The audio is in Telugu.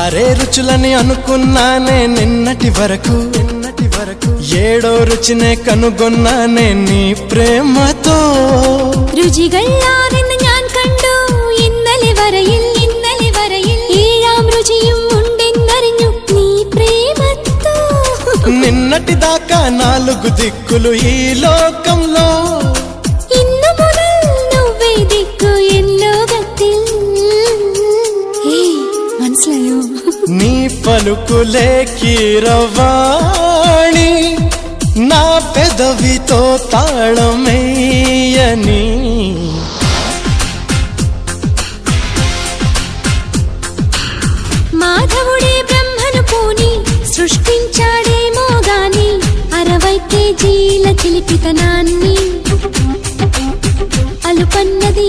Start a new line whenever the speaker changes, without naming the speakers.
ఆరే రుచులని అనుకున్నానే నిన్నటి వరకు ఏడో రుచినే కనుగొన్నానే నీ ప్రేమతో
രുചികളാണെന്ന് ഞാൻ കണ്ടു ഇന്നലെ വരയിൽ ഏഴാം രുചിയും ഉണ്ടെന്നറിഞ്ഞു നീ പ്രേമത്തോ
నిన్నటి దాకా నాలుగు దిక్కులు ఈ లోకంలో
ഇന്നു മുതൽ నువ్వే దిక్కు ఎన్ లోകത്തിൽ മനസ്സിലായോ
నీ పలుకులే కీరవాణి నా పెదవితో తాళమేయని
మాధవుడే బ్రహ్మను పూని సృష్టించాడేమో గాని 60 కేజీల చిలిపితనాన్ని అలుపన్నది